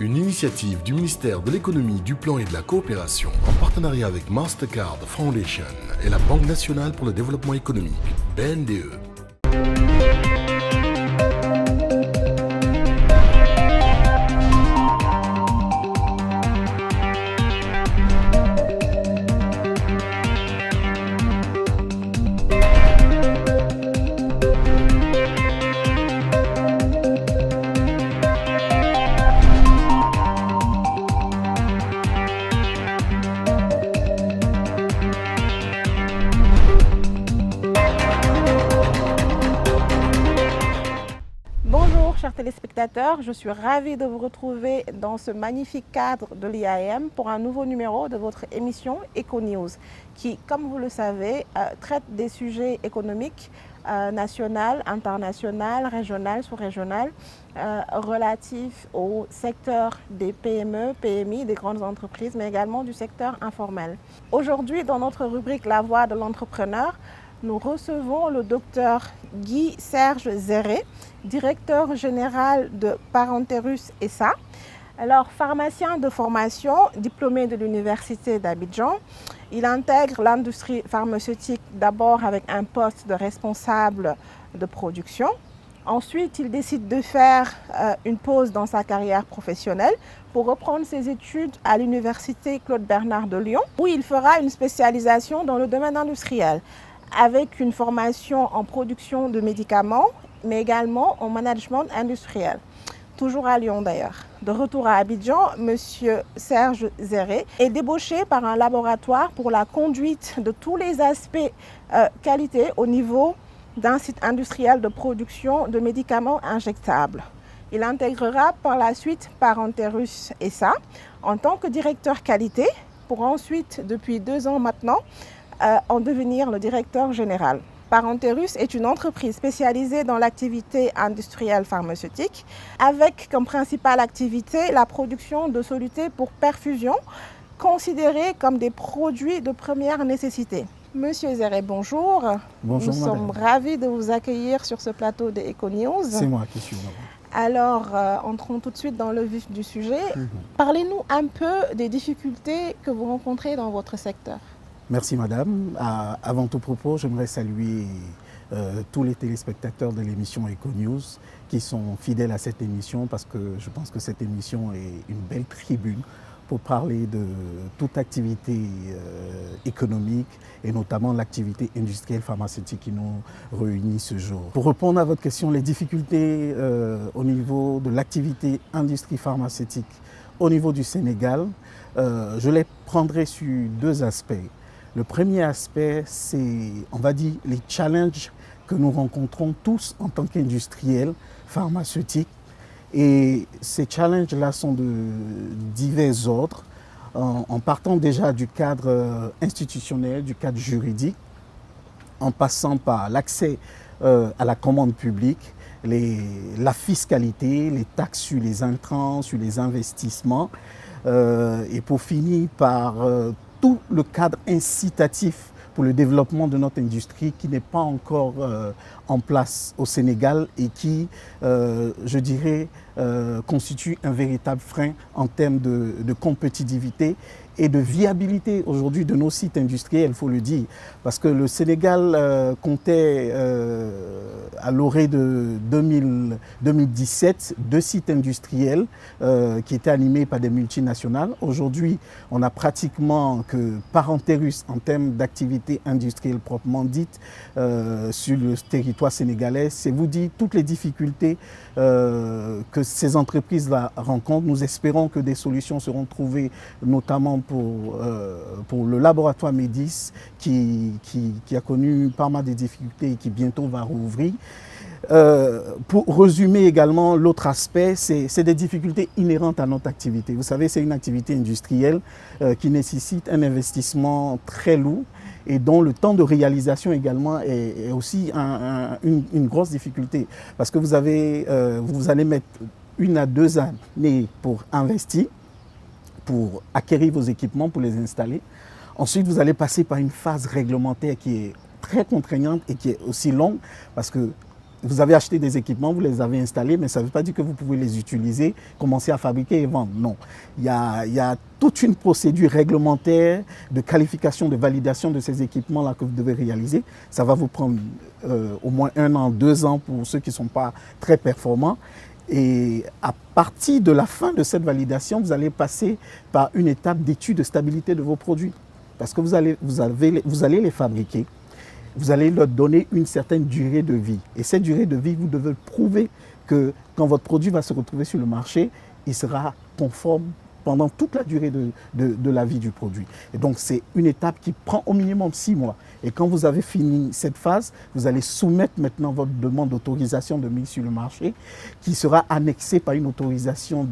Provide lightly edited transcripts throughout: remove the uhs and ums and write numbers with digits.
Une initiative du ministère de l'économie, du plan et de la coopération en partenariat avec Mastercard Foundation et la Banque nationale pour le développement économique, BNDE. Bonjour chers téléspectateurs, je suis ravie de vous retrouver dans ce magnifique cadre de l'IAM pour un nouveau numéro de votre émission EcoNews qui, comme vous le savez, traite des sujets économiques national, international, régional, sous-régional relatifs au secteur des PME, PMI, des grandes entreprises, mais également du secteur informel. Aujourd'hui, dans notre rubrique La Voix de l'entrepreneur, nous recevons le docteur Guy-Serge Zéré, directeur général de Parenterus SA. Alors, pharmacien de formation, diplômé de l'Université d'Abidjan, il intègre l'industrie pharmaceutique d'abord avec un poste de responsable de production. Ensuite, il décide de faire une pause dans sa carrière professionnelle pour reprendre ses études à l'Université Claude Bernard de Lyon, où il fera une spécialisation dans le domaine industriel, avec une formation en production de médicaments, mais également en management industriel. Toujours à Lyon d'ailleurs. De retour à Abidjan, M. Serge Zéré est débauché par un laboratoire pour la conduite de tous les aspects qualité au niveau d'un site industriel de production de médicaments injectables. Il intégrera par la suite Parenterus SA en tant que directeur qualité pour ensuite, depuis 2 ans maintenant, en devenir le directeur général. Parenterus est une entreprise spécialisée dans l'activité industrielle pharmaceutique avec comme principale activité la production de solutés pour perfusion considérés comme des produits de première nécessité. Monsieur Zéré, bonjour. Bonjour, Nous sommes ravis de vous accueillir sur ce plateau de EcoNews. C'est moi qui suis là. Alors, entrons tout de suite dans le vif du sujet. Parlez-nous un peu des difficultés que vous rencontrez dans votre secteur. Merci madame. Avant tout propos, j'aimerais saluer tous les téléspectateurs de l'émission EcoNews qui sont fidèles à cette émission parce que je pense que cette émission est une belle tribune pour parler de toute activité économique et notamment l'activité industrielle pharmaceutique qui nous réunit ce jour. Pour répondre à votre question, les difficultés au niveau de l'activité industrie pharmaceutique au niveau du Sénégal, je les prendrai sur 2 aspects. Le premier aspect, c'est, on va dire, les challenges que nous rencontrons tous en tant qu'industriels pharmaceutiques. Et ces challenges-là sont de divers ordres, en partant déjà du cadre institutionnel, du cadre juridique, en passant par l'accès à la commande publique, la fiscalité, les taxes sur les intrants, sur les investissements, et pour finir par tout le cadre incitatif pour le développement de notre industrie qui n'est pas encore en place au Sénégal et qui, je dirais, constitue un véritable frein en termes de compétitivité et de viabilité aujourd'hui de nos sites industriels, il faut le dire. Parce que le Sénégal comptait à l'orée de 2017 2 sites industriels qui étaient animés par des multinationales. Aujourd'hui, on a pratiquement que Parenterus en termes d'activité industrielle proprement dite sur le territoire sénégalais. C'est vous dire toutes les difficultés que ces entreprises-là rencontrent. Nous espérons que des solutions seront trouvées, notamment pour le laboratoire Médis qui a connu pas mal de difficultés et qui bientôt va rouvrir. Pour résumer également l'autre aspect, c'est des difficultés inhérentes à notre activité. Vous savez, c'est une activité industrielle qui nécessite un investissement très lourd et dont le temps de réalisation également est aussi une grosse difficulté. Parce que vous allez mettre 1 à 2 années pour investir, pour acquérir vos équipements, pour les installer. Ensuite, vous allez passer par une phase réglementaire qui est très contraignante et qui est aussi longue parce que vous avez acheté des équipements, vous les avez installés, mais ça ne veut pas dire que vous pouvez les utiliser, commencer à fabriquer et vendre. Non. Il y a toute une procédure réglementaire de qualification, de validation de ces équipements-là que vous devez réaliser. Ça va vous prendre au moins 1 an, 2 ans pour ceux qui ne sont pas très performants. Et à partir de la fin de cette validation, vous allez passer par une étape d'étude de stabilité de vos produits. Parce que vous allez les fabriquer. Vous allez leur donner une certaine durée de vie. Et cette durée de vie, vous devez prouver que quand votre produit va se retrouver sur le marché, il sera conforme pendant toute la durée de la vie du produit. Et donc, c'est une étape qui prend au minimum 6 mois. Et quand vous avez fini cette phase, vous allez soumettre maintenant votre demande d'autorisation de mise sur le marché qui sera annexée par une autorisation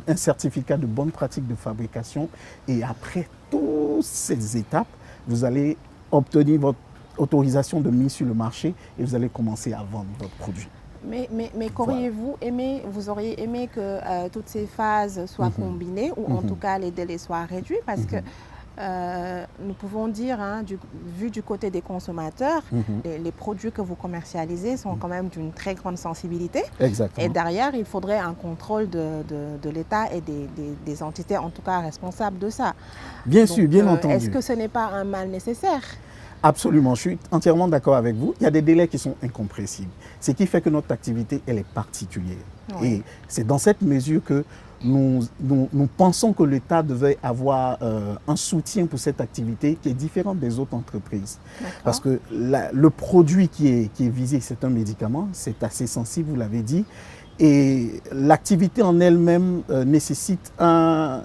un certificat de bonne pratique de fabrication. Et après toutes ces étapes, vous allez obtenir votre autorisation de mise sur le marché et vous allez commencer à vendre votre produit. Mais qu'auriez-vous aimé, vous auriez aimé que toutes ces phases soient combinées ou en tout cas les délais soient réduits parce que nous pouvons dire, vu du côté des consommateurs, les produits que vous commercialisez sont quand même d'une très grande sensibilité. Exactement. Et derrière, il faudrait un contrôle de l'État et des entités, en tout cas, responsables de ça. Bien sûr, bien entendu. Est-ce que ce n'est pas un mal nécessaire ? Absolument, je suis entièrement d'accord avec vous. Il y a des délais qui sont incompressibles. Ce qui fait que notre activité, elle est particulière. Oui. Et c'est dans cette mesure que nous pensons que l'État devait avoir un soutien pour cette activité qui est différente des autres entreprises. Parce que le produit qui est visé, c'est un médicament, c'est assez sensible, vous l'avez dit. Et l'activité en elle-même nécessite un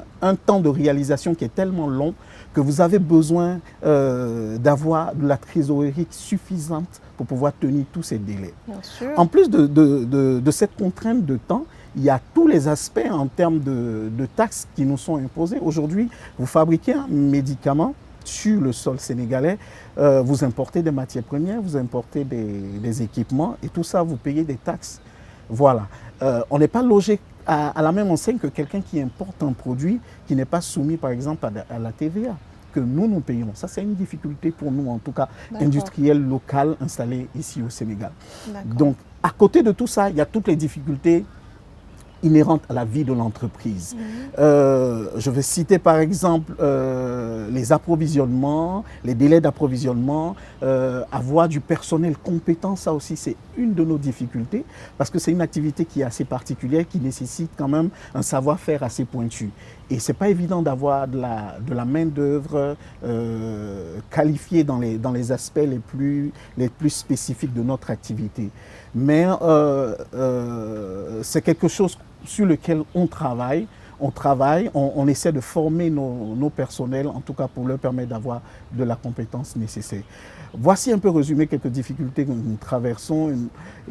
temps de réalisation qui est tellement long que vous avez besoin d'avoir de la trésorerie suffisante pour pouvoir tenir tous ces délais. Bien sûr. En plus de cette contrainte de temps, il y a tous les aspects en termes de taxes qui nous sont imposés. Aujourd'hui, vous fabriquez un médicament sur le sol sénégalais, vous importez des matières premières, vous importez des équipements et tout ça, vous payez des taxes. Voilà. On n'est pas logé à la même enseigne que quelqu'un qui importe un produit qui n'est pas soumis, par exemple, à la TVA que nous payons. Ça, c'est une difficulté pour nous, en tout cas, industriels locaux installés ici au Sénégal. Donc, à côté de tout ça, il y a toutes les difficultés inhérentes à la vie de l'entreprise. Je vais citer par exemple les approvisionnements, les délais d'approvisionnement, avoir du personnel compétent, ça aussi c'est une de nos difficultés parce que c'est une activité qui est assez particulière, qui nécessite quand même un savoir-faire assez pointu. Et ce n'est pas évident d'avoir de la main-d'œuvre qualifiée dans les aspects les plus spécifiques de notre activité. Mais c'est quelque chose sur lequel on travaille. On essaie de former nos personnels, en tout cas pour leur permettre d'avoir de la compétence nécessaire. Voici un peu résumé quelques difficultés que nous traversons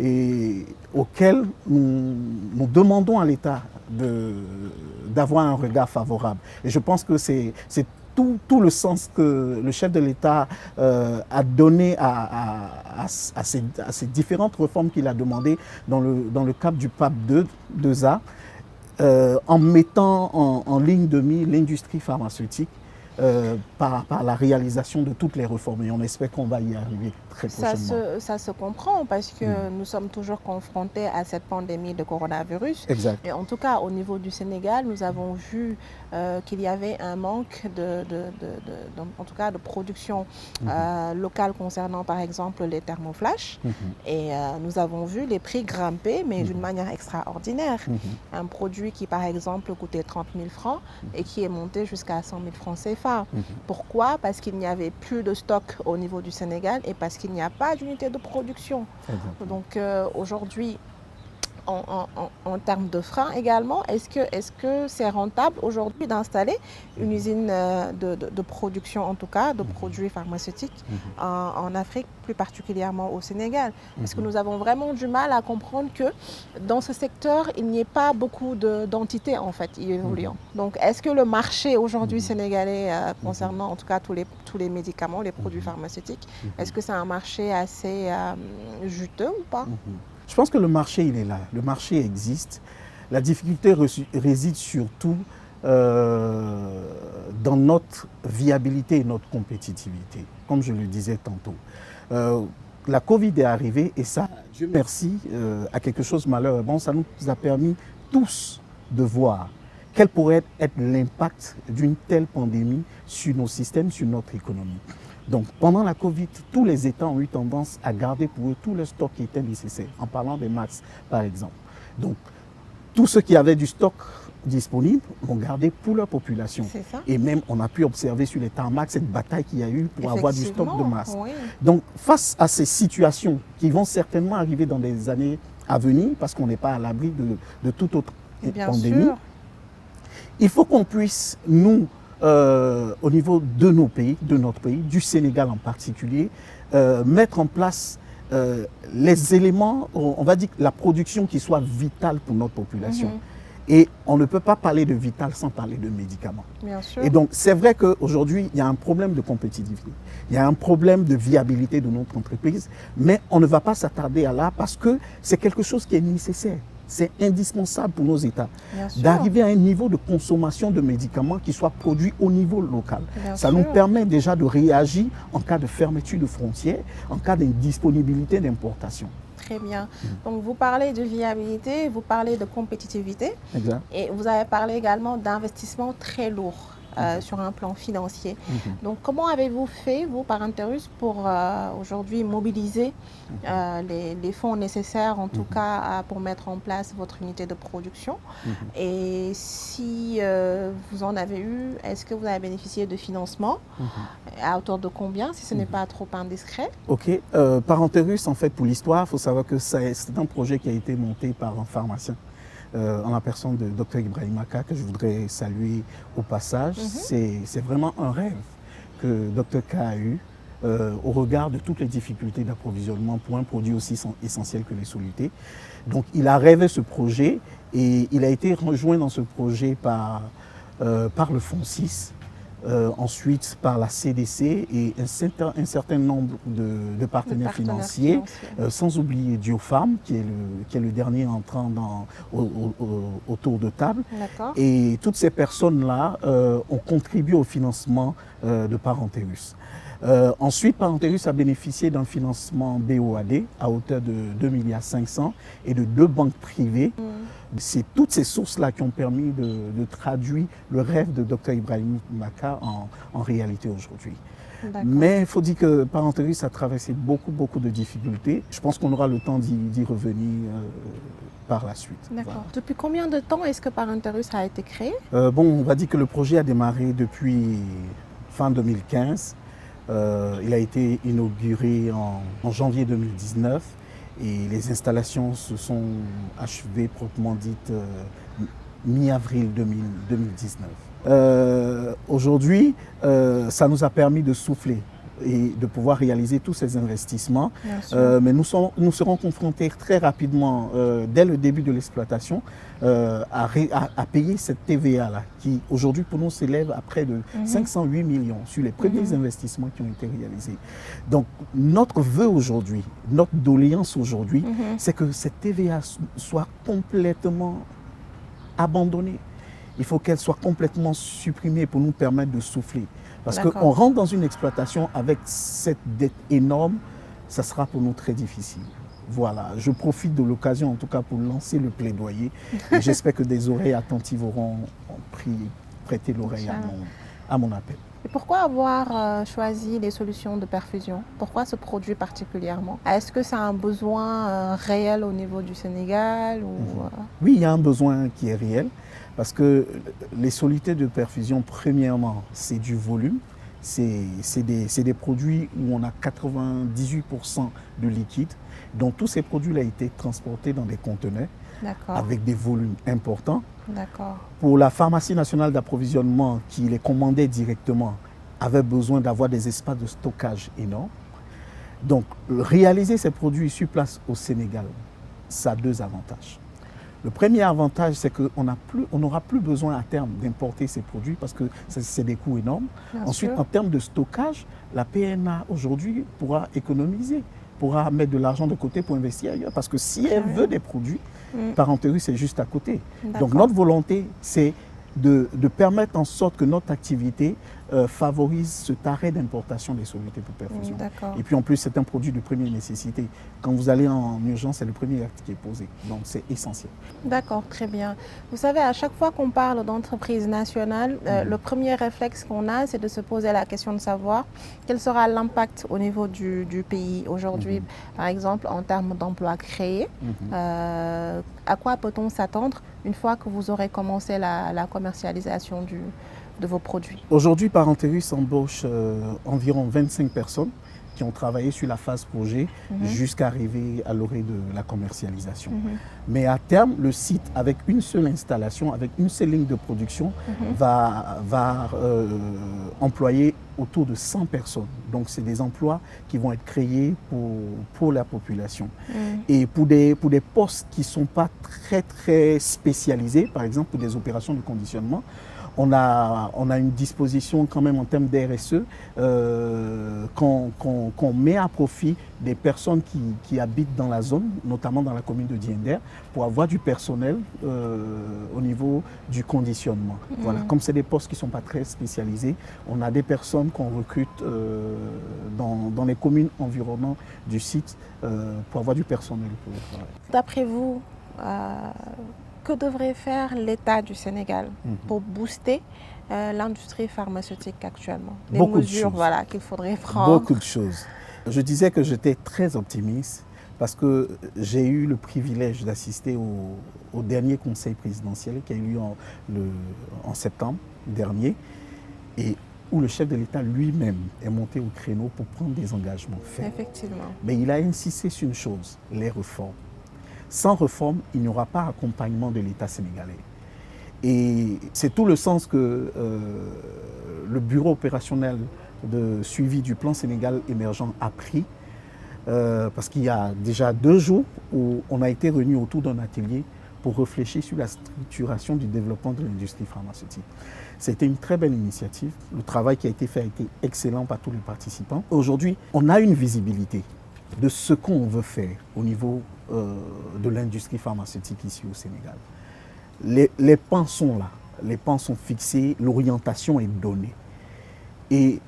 et auxquelles nous demandons à l'État d'avoir un regard favorable. Et je pense que c'est tout le sens que le chef de l'État a donné à ces différentes réformes qu'il a demandées dans le cadre du PAP 2A, en mettant en ligne de mire l'industrie pharmaceutique par la réalisation de toutes les réformes. Et on espère qu'on va y arriver très prochainement. Ça se comprend parce que nous sommes toujours confrontés à cette pandémie de coronavirus. Exact. Et en tout cas, au niveau du Sénégal, nous avons vu qu'il y avait un manque en tout cas, de production locale concernant par exemple les thermoflash. Et nous avons vu les prix grimper, mais d'une manière extraordinaire. Un produit qui par exemple coûtait 30 000 francs et qui est monté jusqu'à 100 000 francs CFA. Pourquoi? Parce qu'il n'y avait plus de stock au niveau du Sénégal et parce qu'il n'y a pas d'unité de production. Donc aujourd'hui, en termes de frein également, est-ce que c'est rentable aujourd'hui d'installer une usine de production, en tout cas, de produits pharmaceutiques en Afrique, plus particulièrement au Sénégal? Parce que nous avons vraiment du mal à comprendre que dans ce secteur, il n'y ait pas beaucoup d'entités en fait y évoluant. Donc est-ce que le marché aujourd'hui sénégalais concernant en tout cas tous les médicaments, les produits pharmaceutiques, est-ce que c'est un marché assez juteux ou pas? Je pense que le marché, il est là. Le marché existe. La difficulté réside surtout dans notre viabilité et notre compétitivité, comme je le disais tantôt. la Covid est arrivée et ça, Dieu merci, à quelque chose malheureusement, ça nous a permis tous de voir quel pourrait être l'impact d'une telle pandémie sur nos systèmes, sur notre économie. Donc pendant la Covid, tous les États ont eu tendance à garder pour eux tout le stock qui était nécessaire, en parlant des masques par exemple. Donc tous ceux qui avaient du stock disponible l'ont gardé pour leur population. Et même on a pu observer sur les tarmacs cette bataille qu'il y a eu pour avoir du stock de masques. Oui. Donc face à ces situations qui vont certainement arriver dans des années à venir, parce qu'on n'est pas à l'abri de toute autre pandémie, il faut qu'on puisse, nous, au niveau de nos pays, de notre pays, du Sénégal en particulier, mettre en place les éléments, on va dire la production qui soit vitale pour notre population. Et on ne peut pas parler de vital sans parler de médicaments. Bien sûr. Et donc, c'est vrai qu'aujourd'hui, il y a un problème de compétitivité. Il y a un problème de viabilité de notre entreprise, mais on ne va pas s'attarder à là parce que c'est quelque chose qui est nécessaire. C'est indispensable pour nos États d'arriver à un niveau de consommation de médicaments qui soit produit au niveau local. Ça nous permet déjà de réagir en cas de fermeture de frontières, en cas d'indisponibilité d'importation. Très bien. Donc, vous parlez de viabilité, vous parlez de compétitivité. Exact. Et vous avez parlé également d'investissements très lourds sur un plan financier. Donc, comment avez-vous fait, vous, par Parenterus, pour aujourd'hui mobiliser les fonds nécessaires, en tout cas, pour mettre en place votre unité de production? Et si vous en avez eu, est-ce que vous avez bénéficié de financement? À hauteur de combien, si ce n'est pas trop indiscret? Ok. Parenterus, en fait, pour l'histoire, il faut savoir que c'est un projet qui a été monté par un pharmacien. En la personne de Dr Ibrahim Maka, que je voudrais saluer au passage. C'est vraiment un rêve que Dr K a eu au regard de toutes les difficultés d'approvisionnement pour un produit aussi essentiel que les solutés. Donc il a rêvé ce projet et il a été rejoint dans ce projet par le Fonds 6, ensuite par la CDC et un certain nombre de partenaires financiers, sans oublier Diopharm, qui est le dernier entrant au tour de table. Et toutes ces personnes-là ont contribué au financement de Parenterus. Ensuite, Parenterus a bénéficié d'un financement BOAD à hauteur de 2,5 milliards et de 2 banques privées. C'est toutes ces sources-là qui ont permis de traduire le rêve de Dr Ibrahim Maka en réalité aujourd'hui. Mais il faut dire que Parenterus a traversé beaucoup de difficultés. Je pense qu'on aura le temps d'y revenir par la suite. D'accord. Voilà. Depuis combien de temps est-ce que Parenterus a été créé? On va dire que le projet a démarré depuis fin 2015. Il a été inauguré en janvier 2019 et les installations se sont achevées proprement dites mi-avril 2019. Aujourd'hui, ça nous a permis de souffler et de pouvoir réaliser tous ces investissements. Mais nous serons confrontés très rapidement, dès le début de l'exploitation, à payer cette TVA-là, qui aujourd'hui pour nous s'élève à près de 508 millions sur les premiers investissements qui ont été réalisés. Donc notre vœu aujourd'hui, notre doléance aujourd'hui, c'est que cette TVA soit complètement abandonnée. Il faut qu'elle soit complètement supprimée pour nous permettre de souffler. Parce qu'on rentre dans une exploitation avec cette dette énorme, ça sera pour nous très difficile. Voilà, je profite de l'occasion en tout cas pour lancer le plaidoyer. Et j'espère que des oreilles attentives auront prêté l'oreille à mon appel. Et pourquoi avoir choisi les solutions de perfusion? Pourquoi ce produit particulièrement? Est-ce que c'est un besoin réel au niveau du Sénégal Oui, il y a un besoin qui est réel. Parce que les solutés de perfusion, premièrement, c'est du volume. C'est des produits où on a 98% de liquide. Donc tous ces produits-là ont été transportés dans des conteneurs avec des volumes importants. Pour la pharmacie nationale d'approvisionnement qui les commandait directement, avait besoin d'avoir des espaces de stockage énormes. Donc réaliser ces produits sur place au Sénégal, ça a 2 avantages. Le premier avantage, c'est qu'on n'aura plus besoin à terme d'importer ces produits parce que c'est des coûts énormes. Ensuite, en termes de stockage, la PNA aujourd'hui pourra économiser, pourra mettre de l'argent de côté pour investir ailleurs. Parce que si elle veut des produits, Parenterus est juste à côté. Donc notre volonté, c'est de permettre en sorte que notre activité favorise cet arrêt d'importation des solutés pour perfusion. D'accord. Et puis en plus, c'est un produit de première nécessité. Quand vous allez en urgence, c'est le premier acte qui est posé. Donc c'est essentiel. D'accord, très bien. Vous savez, à chaque fois qu'on parle d'entreprise nationale, le premier réflexe qu'on a, c'est de se poser la question de savoir quel sera l'impact au niveau du pays aujourd'hui, par exemple, en termes d'emplois créés. À quoi peut-on s'attendre une fois que vous aurez commencé la commercialisation de vos produits? Aujourd'hui, Parenterus embauche environ 25 personnes qui ont travaillé sur la phase projet jusqu'à arriver à l'orée de la commercialisation. Mais à terme, le site, avec une seule installation, avec une seule ligne de production, va employer autour de 100 personnes. Donc, c'est des emplois qui vont être créés pour la population. Et pour des postes qui ne sont pas très spécialisés, par exemple pour des opérations de conditionnement, on a une disposition quand même en termes d'RSE qu'on met à profit des personnes qui habitent dans la zone, notamment dans la commune de Diender, pour avoir du personnel au niveau du conditionnement. Voilà. Comme c'est des postes qui ne sont pas très spécialisés, on a des personnes qu'on recrute dans les communes environnantes du site pour avoir du personnel. D'après vous, que devrait faire l'État du Sénégal pour booster l'industrie pharmaceutique actuellement? Les mesures qu'il faudrait prendre. Beaucoup de choses. Je disais que j'étais très optimiste parce que j'ai eu le privilège d'assister au dernier conseil présidentiel qui a eu lieu en septembre dernier et où le chef de l'État lui-même est monté au créneau pour prendre des engagements fermes. Effectivement. Mais il a insisté sur une chose, les réformes. Sans réforme, il n'y aura pas accompagnement de l'État sénégalais. Et c'est tout le sens que le bureau opérationnel de suivi du plan Sénégal émergent a pris, parce qu'il y a déjà 2 jours où on a été réunis autour d'un atelier pour réfléchir sur la structuration du développement de l'industrie pharmaceutique. C'était une très belle initiative. Le travail qui a été fait a été excellent par tous les participants. Aujourd'hui, on a une visibilité de ce qu'on veut faire au niveau de l'industrie pharmaceutique ici au Sénégal. Les pans sont là, les pans sont fixés, l'orientation est donnée. Et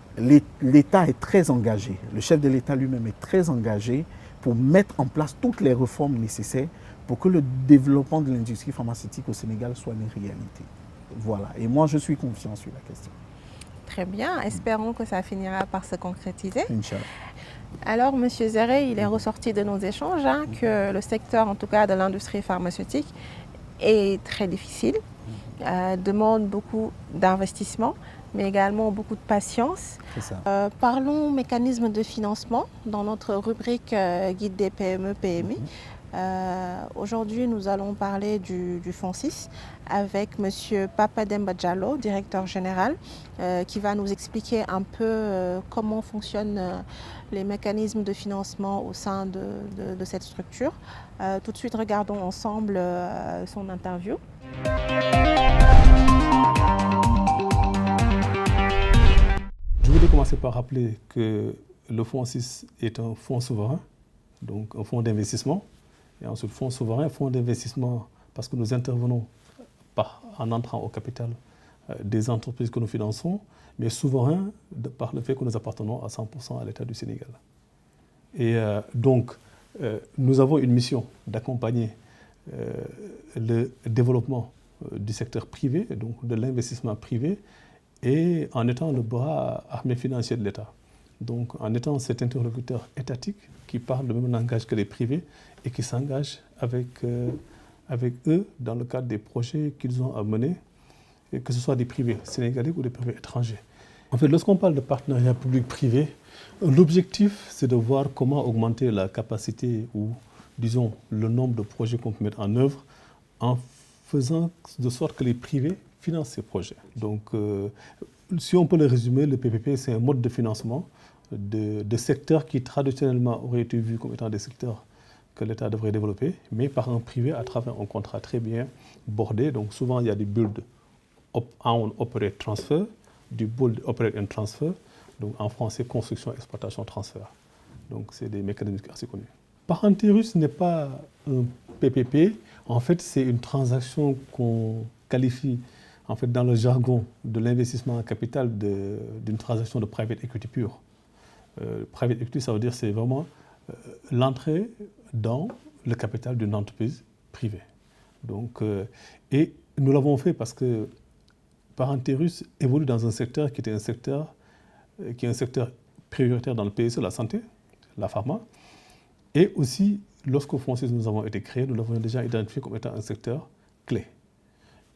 l'État est très engagé, le chef de l'État lui-même est très engagé pour mettre en place toutes les réformes nécessaires pour que le développement de l'industrie pharmaceutique au Sénégal soit une réalité. Voilà, et moi je suis confiant sur la question. Très bien, espérons que ça finira par se concrétiser. Inch'Allah. Alors, M. Zéré, il est ressorti de nos échanges que le secteur, en tout cas de l'industrie pharmaceutique, est très difficile, demande beaucoup d'investissement, mais également beaucoup de patience. Parlons mécanisme de financement dans notre rubrique Guide des PME-PMI. Aujourd'hui, nous allons parler du FONSIS avec M. Papademba Diallo, directeur général, qui va nous expliquer un peu comment fonctionnent les mécanismes de financement au sein de cette structure. Tout de suite, regardons ensemble son interview. Je voulais commencer par rappeler que le FONSIS est un fonds souverain, donc un fonds d'investissement. Et ensuite, fonds souverain, fonds d'investissement, parce que nous intervenons en entrant au capital des entreprises que nous finançons, mais souverain par le fait que nous appartenons à 100% à l'État du Sénégal. Et donc, nous avons une mission d'accompagner le développement du secteur privé, donc de l'investissement privé, et en étant le bras armé financier de l'État. Donc, en étant cet interlocuteur étatique qui parle le même langage que les privés et qui s'engage avec eux dans le cadre des projets qu'ils ont à mener, et que ce soit des privés sénégalais ou des privés étrangers. En fait, lorsqu'on parle de partenariat public-privé, l'objectif, c'est de voir comment augmenter la capacité ou, disons, le nombre de projets qu'on peut mettre en œuvre en faisant de sorte que les privés financent ces projets. Donc, si on peut le résumer, le PPP, c'est un mode de financement de secteurs qui traditionnellement auraient été vus comme étant des secteurs que l'État devrait développer, mais par un privé à travers un contrat très bien bordé. Donc souvent, il y a du build own operate transfer, du build operate and transfer, donc en français, construction, exploitation, transfert. Donc c'est des mécanismes assez connus. Parenterus n'est pas un PPP, en fait c'est une transaction qu'on qualifie En fait, dans le jargon de l'investissement en capital d'une transaction de private equity pure. Private equity, ça veut dire c'est vraiment l'entrée dans le capital d'une entreprise privée. Donc, et nous l'avons fait parce que Parenterus évolue dans un secteur qui est un secteur prioritaire dans le PSE, la santé, la pharma. Et aussi, lorsqu'au Fonds 6 nous avons été créés, nous l'avons déjà identifié comme étant un secteur clé.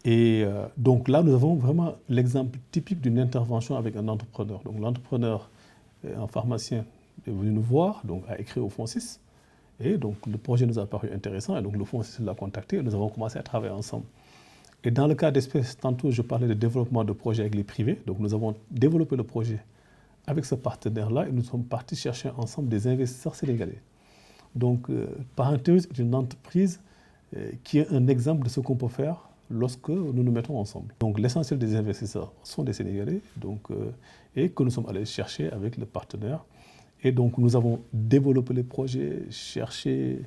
Et donc là, nous avons vraiment l'exemple typique d'une intervention avec un entrepreneur. Donc l'entrepreneur, un pharmacien, est venu nous voir, donc a écrit au Fonds 6. Et donc le projet nous a paru intéressant. Et donc le Fonds 6 l'a contacté et nous avons commencé à travailler ensemble. Et dans le cas d'espèce, tantôt je parlais de développement de projets avec les privés. Donc nous avons développé le projet avec ce partenaire-là et nous sommes partis chercher ensemble des investisseurs sénégalais. Donc Parenterus est une entreprise qui est un exemple de ce qu'on peut faire lorsque nous nous mettons ensemble. Donc l'essentiel des investisseurs sont des Sénégalais et que nous sommes allés chercher avec le partenaire. Et donc nous avons développé les projets, cherché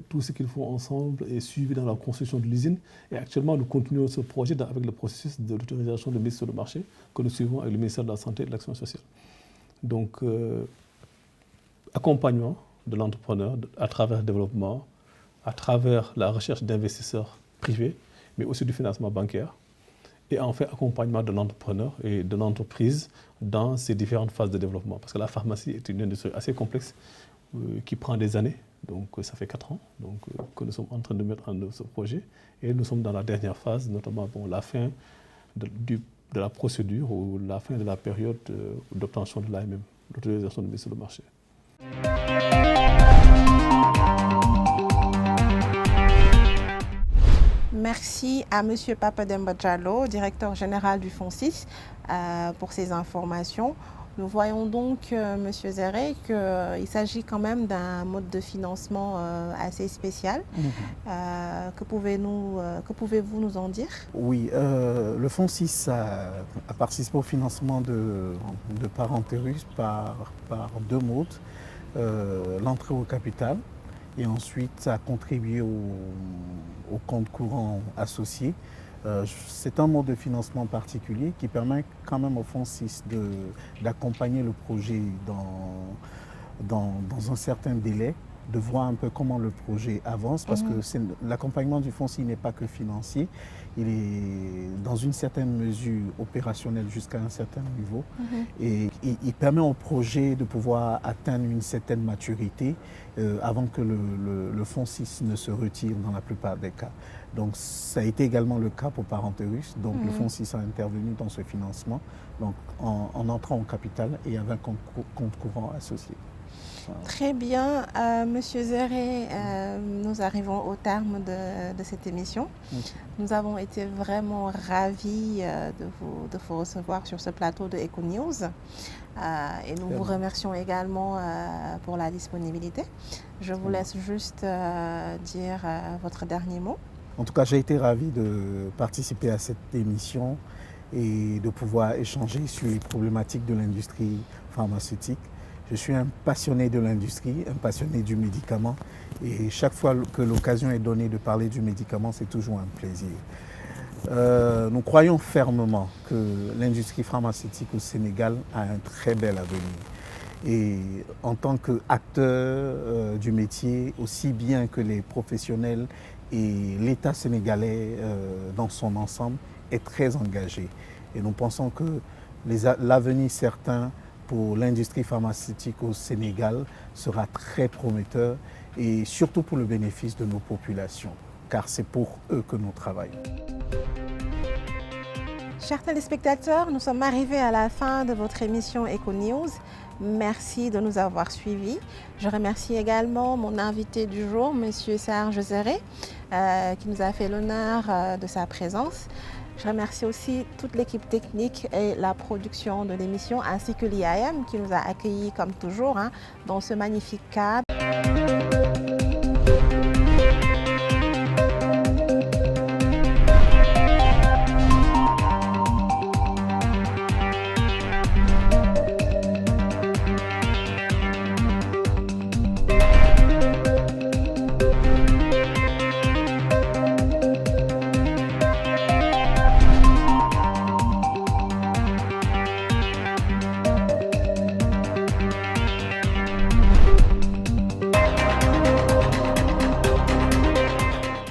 tout ce qu'il faut ensemble et suivi dans la construction de l'usine. Et actuellement, nous continuons ce projet avec le processus de l'autorisation de mise sur le marché que nous suivons avec le ministère de la Santé et de l'Action sociale. Donc, accompagnement de l'entrepreneur à travers le développement, à travers la recherche d'investisseurs privés, mais aussi du financement bancaire. Et en fait, accompagnement de l'entrepreneur et de l'entreprise dans ces différentes phases de développement. Parce que la pharmacie est une industrie assez complexe qui prend des années. Donc ça fait 4 ans que nous sommes en train de mettre en œuvre ce projet. Et nous sommes dans la dernière phase, notamment la fin de la procédure ou la fin de la période d'obtention de l'AMM, l'autorisation de mise sur le marché. Merci à M. Papademba Diallo, directeur général du Fonds 6, pour ces informations. Nous voyons donc, M. Zéré, qu'il s'agit quand même d'un mode de financement assez spécial. Que pouvez-vous nous en dire? Oui, le Fonds 6 a participé au financement de Parenterus par 2 modes. L'entrée au capital et ensuite ça a contribué au compte courant associé. C'est un mode de financement particulier qui permet quand même au Fonds 6 d'accompagner le projet dans un certain délai, de voir un peu comment le projet avance, parce que l'accompagnement du Fonds 6 n'est pas que financier, il est dans une certaine mesure opérationnel jusqu'à un certain niveau et il permet au projet de pouvoir atteindre une certaine maturité avant que le Fonds 6 ne se retire dans la plupart des cas. Donc ça a été également le cas pour Parenterus, donc le Fonds 6 a intervenu dans ce financement donc, en entrant au capital et avec un compte courant associé. Très bien, Monsieur Zéré, nous arrivons au terme de cette émission. Nous avons été vraiment ravis de vous recevoir sur ce plateau de EcoNews et nous vous remercions également pour la disponibilité. Je vous laisse juste dire votre dernier mot. En tout cas, j'ai été ravi de participer à cette émission et de pouvoir échanger sur les problématiques de l'industrie pharmaceutique. Je suis un passionné de l'industrie, un passionné du médicament et chaque fois que l'occasion est donnée de parler du médicament, c'est toujours un plaisir. Nous croyons fermement que l'industrie pharmaceutique au Sénégal a un très bel avenir. Et en tant qu'acteur du métier, aussi bien que les professionnels et l'État sénégalais dans son ensemble est très engagé. Et nous pensons que l'avenir certain pour l'industrie pharmaceutique au Sénégal sera très prometteur et surtout pour le bénéfice de nos populations, car c'est pour eux que nous travaillons. Chers téléspectateurs, nous sommes arrivés à la fin de votre émission EcoNews. Merci de nous avoir suivis. Je remercie également mon invité du jour, M. Serge Zéré, qui nous a fait l'honneur de sa présence. Je remercie aussi toute l'équipe technique et la production de l'émission, ainsi que l'IAM qui nous a accueillis comme toujours dans ce magnifique cadre.